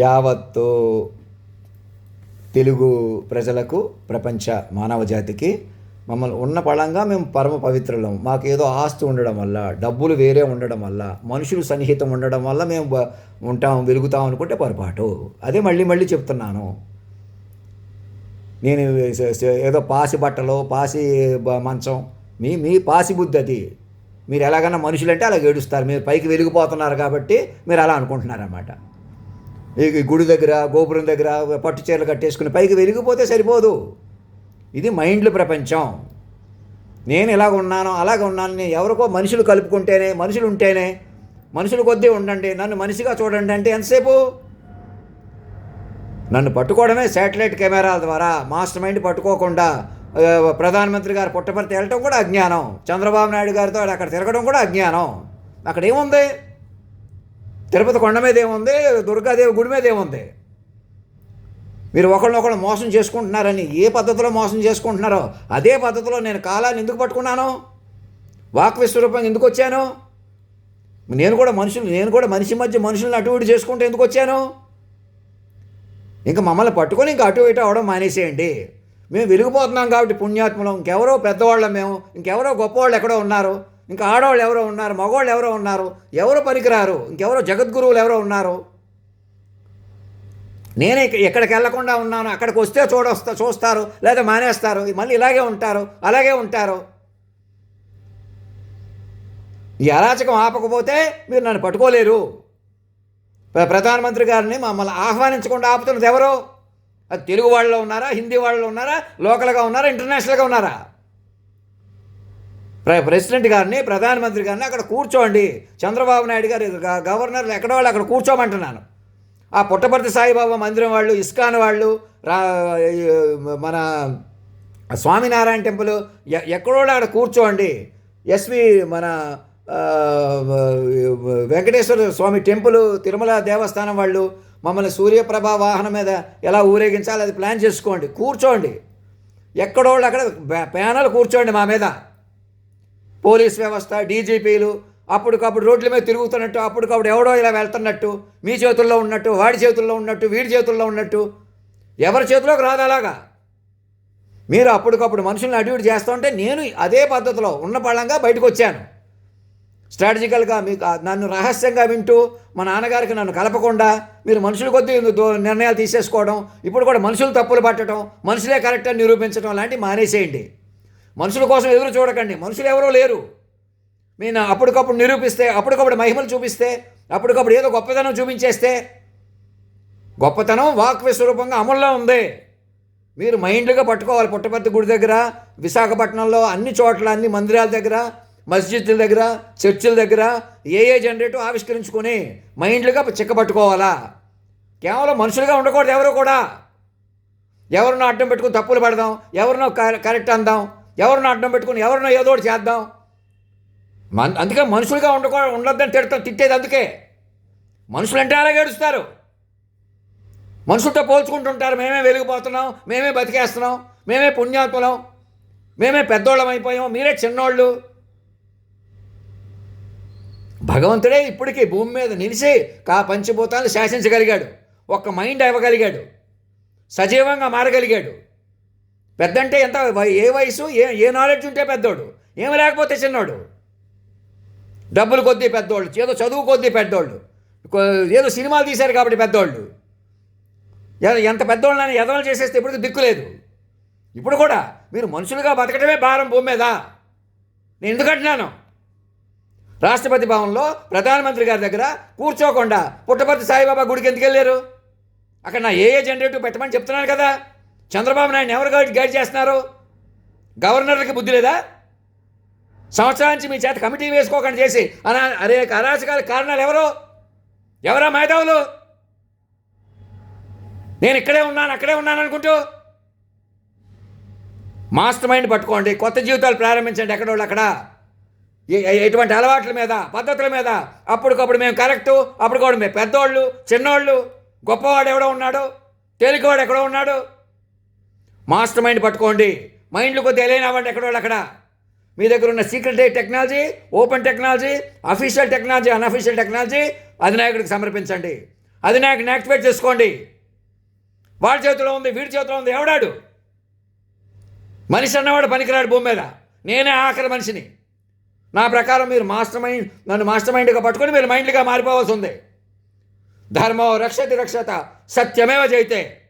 యావత్తు తెలుగు ప్రజలకు, ప్రపంచ మానవ జాతికి మమ్మల్ని ఉన్న పళంగా మేము పరమ పవిత్రులం. మాకు ఏదో ఆస్తి ఉండడం వల్ల, డబ్బులు వేరే ఉండడం వల్ల, మనుషులు సన్నిహితం ఉండడం వల్ల మేము ఉంటాం, వెలుగుతాం అనుకుంటే పొరపాటు. అదే మళ్ళీ మళ్ళీ చెప్తున్నాను. నేను ఏదో పాసి బట్టలు, పాసి మంచం, మీ పాసి బుద్ధి అది. మీరు ఎలాగన్నా మనుషులంటే అలా ఏడుస్తారు. మీరు పైకి వెలిగిపోతున్నారు కాబట్టి మీరు అలా అనుకుంటున్నారన్నమాట. ఈ గుడి దగ్గర, గోపురం దగ్గర పట్టు చీరలు కట్టేసుకుని పైకి వెలిగిపోతే సరిపోదు. ఇది మైండ్ల ప్రపంచం. నేను ఇలాగ ఉన్నాను, అలాగ ఉన్నాను. నేను ఎవరికో మనుషులు కలుపుకుంటేనే, మనుషులు ఉంటేనే, మనుషుల కొద్దీ ఉండండి, నన్ను మనిషిగా చూడండి అంటే ఎంతసేపు? నన్ను పట్టుకోవడమే శాటిలైట్ కెమెరాల ద్వారా. మాస్టర్ మైండ్ పట్టుకోకుండా ప్రధానమంత్రి గారు పుట్టపర్తి వెళ్ళటం కూడా అజ్ఞానం. చంద్రబాబు నాయుడు గారితో అక్కడ తిరగడం కూడా అజ్ఞానం. అక్కడ ఏముంది? తిరుపతి కొండ మీద ఏముంది? దుర్గాదేవి గుడి మీద ఏముంది? మీరు ఒకళ్ళనొకళ్ళు మోసం చేసుకుంటున్నారని ఏ పద్ధతిలో మోసం చేసుకుంటున్నారో అదే పద్ధతిలో నేను కాలాన్ని ఎందుకు పట్టుకున్నాను? వాక్ విశ్వరూపంగా ఎందుకు వచ్చాను? నేను కూడా మనిషి మధ్య మనుషులను అటు ఇటు చేసుకుంటూ ఎందుకు వచ్చాను? ఇంకా మమ్మల్ని పట్టుకొని ఇంకా అటు ఇటు అవడం మానేసేయండి. మేము వెలిగిపోతున్నాం కాబట్టి పుణ్యాత్మలం. ఇంకెవరో పెద్దవాళ్ళం మేము, ఇంకెవరో గొప్పవాళ్ళు ఎక్కడో ఉన్నారు, ఇంకా ఆడవాళ్ళు ఎవరో ఉన్నారు, మగవాళ్ళు ఎవరో ఉన్నారు, ఎవరో పనికిరారు, ఇంకెవరో జగద్గురువులు ఎవరో ఉన్నారు. నేనే ఎక్కడికి వెళ్లకుండా ఉన్నాను. అక్కడికి వస్తే చూస్తారు, లేదా మానేస్తారు, మళ్ళీ ఇలాగే ఉంటారు, అలాగే ఉంటారు. ఈ అరాచకం ఆపకపోతే మీరు నన్ను పట్టుకోలేరు. ప్రధానమంత్రి గారిని మమ్మల్ని ఆహ్వానించకుండా ఆపుతున్నది ఎవరు? అది తెలుగు వాళ్ళలో ఉన్నారా, హిందీ వాళ్ళలో ఉన్నారా, లోకల్గా ఉన్నారా, ఇంటర్నేషనల్గా ఉన్నారా? ప్రెసిడెంట్ గారిని, ప్రధానమంత్రి గారిని అక్కడ కూర్చోండి. చంద్రబాబు నాయుడు గారు గవర్నర్లు ఎక్కడ వాళ్ళు అక్కడ కూర్చోమంటున్నాను. ఆ పుట్టపర్తి సాయిబాబా మందిరం వాళ్ళు, ఇస్కాన్ వాళ్ళు, మన స్వామినారాయణ టెంపుల్ ఎక్కడో అక్కడ కూర్చోండి. మన వెంకటేశ్వర స్వామి టెంపుల్, తిరుమల దేవస్థానం వాళ్ళు మమ్మల్ని సూర్యప్రభ వాహనం మీద ఎలా ఊరేగించాలి అది ప్లాన్ చేసుకోండి. కూర్చోండి. ఎక్కడోళ్ళు అక్కడ ప్యానల్ కూర్చోండి మా మీద. పోలీస్ వ్యవస్థ, డీజీపీలు అప్పటికప్పుడు రోడ్ల మీద తిరుగుతున్నట్టు, అప్పటికప్పుడు ఎవడో ఇలా వెళ్తున్నట్టు, మీ చేతుల్లో ఉన్నట్టు, వాడి చేతుల్లో ఉన్నట్టు, వీడి చేతుల్లో ఉన్నట్టు, ఎవరి చేతిలోకి రాదు అలాగా. మీరు అప్పటికప్పుడు మనుషుల్ని అటు ఇటు చేస్తూ ఉంటే నేను అదే పద్ధతిలో ఉన్న పళ్ళంగా బయటకు వచ్చాను. స్ట్రాటజికల్గా మీకు నన్ను రహస్యంగా వింటూ మా నాన్నగారికి నన్ను కలపకుండా మీరు మనుషుల కొద్దీ నిర్ణయాలు తీసేసుకోవడం, ఇప్పుడు కూడా మనుషులు తప్పులు పట్టడం, మనుషులే కరెక్ట్ అని నిరూపించడం లాంటివి మానేసేయండి. మనుషుల కోసం ఎదురు చూడకండి. మనుషులు ఎవరో లేరు. నేను అప్పటికప్పుడు నిరూపిస్తే, అప్పటికప్పుడు మహిమలు చూపిస్తే, అప్పటికప్పుడు ఏదో గొప్పతనం చూపించేస్తే, గొప్పతనం వాక్ విశ్వరూపంగా అమల్లో ఉంది. మీరు మైండ్లుగా పట్టుకోవాలి. పుట్టపర్తి గుడి దగ్గర, విశాఖపట్నంలో అన్ని చోట్ల, అన్ని మందిరాల దగ్గర, మస్జిద్ల దగ్గర, చర్చిల దగ్గర ఏ జనరేటివ్ ఆవిష్కరించుకొని మైండ్లుగా చిక్కబట్టుకోవాలా. కేవలం మనుషులుగా ఉండకూడదు. ఎవరు కూడా ఎవరినో అడ్డం పెట్టుకుని తప్పులు పడదాం, ఎవరినో కరెక్ట్ అందాం, ఎవరినో అడ్డం పెట్టుకుని ఎవరినో ఏదో ఒకటి చేద్దాం. అందుకే మనుషులుగా ఉండొద్దని తిట్టేది. అందుకే మనుషులంటే అలాగే ఏడుస్తారు. మనుషులతో పోల్చుకుంటుంటారు. మేమే వెలిగిపోతున్నాం, మేమే బతికేస్తున్నాం, మేమే పుణ్యాత్ములం, మేమే పెద్దోళ్ళం అయిపోయాం, మీరే చిన్నోళ్ళు. భగవంతుడే ఇప్పటికీ భూమి మీద నిలిచి పంచభూతాలను శాసించగలిగాడు. ఒక్క మైండ్ ఇవ్వగలిగాడు, సజీవంగా మారగలిగాడు. పెద్ద అంటే ఎంత, ఏ వయసు, ఏ నాలెడ్జ్ ఉంటే పెద్దోడు, ఏమి లేకపోతే చిన్నోడు. డబ్బులు కొద్దీ పెద్దోళ్ళు, ఏదో చదువు కొద్దీ పెద్దోళ్ళు, ఏదో సినిమాలు తీశారు కాబట్టి పెద్దోళ్ళు. ఎంత పెద్దోళ్ళని ఎదవలు చేసేస్తే ఇప్పుడు దిక్కులేదు. ఇప్పుడు కూడా మీరు మనుషులుగా బతకటమే భారం భూమి మీద. నేను ఎందుకంటున్నాను? రాష్ట్రపతి భవన్లో ప్రధానమంత్రి గారి దగ్గర కూర్చోకుండా పుట్టపర్తి సాయిబాబా గుడికి ఎందుకు వెళ్ళారు? అక్కడ నా ఏ జనరేటివ్ పెట్టమని చెప్తున్నాను కదా. చంద్రబాబు నాయుడు ఎవరు గైడ్ చేస్తున్నారు? గవర్నర్లకి బుద్ధి లేదా? సంవత్సరానికి మీ చేత కమిటీ వేసుకోకుండా చేసి అనేక అరాచకాలకు కారణాలు ఎవరా మేధావులు? నేను ఇక్కడే ఉన్నాను, అక్కడే ఉన్నాను అనుకుంటూ మాస్టర్ మైండ్ పట్టుకోండి. కొత్త జీవితాలు ప్రారంభించండి. ఎక్కడోళ్ళు అక్కడ. ఎటువంటి అలవాట్ల మీద, పద్ధతుల మీద అప్పటికప్పుడు మేము కరెక్టు, అప్పటికప్పుడు మేము పెద్దోళ్ళు, చిన్నోళ్ళు, గొప్పవాడు ఎవడో ఉన్నాడు, తేలికవాడు ఎక్కడో ఉన్నాడు. మాస్టర్ మైండ్ పట్టుకోండి. మైండ్లు కొద్ది తెలియనివ్వండి ఎక్కడోళ్ళు అక్కడ. మీ దగ్గర ఉన్న secret technology, open technology, official technology, unofficial technology అధినాయకుడికి సమర్పించండి. అది నాకు యాక్టివేట్ చేసుకోండి. వాడి చేతిలో ఉంది, వీడి చేతిలో ఉంది. ఎవడాడు? మనిషి అన్నవాడు పనికిరాడు భూమి మీద. నేనే ఆఖరి మనిషిని. నా ప్రకారం మీరు నన్ను మాస్టర్ మైండ్గా పట్టుకొని మీరు మైండ్గా మారిపోవాల్సి ఉంది. ధర్మో రక్షతి రక్షత సత్యమేవ జయితే.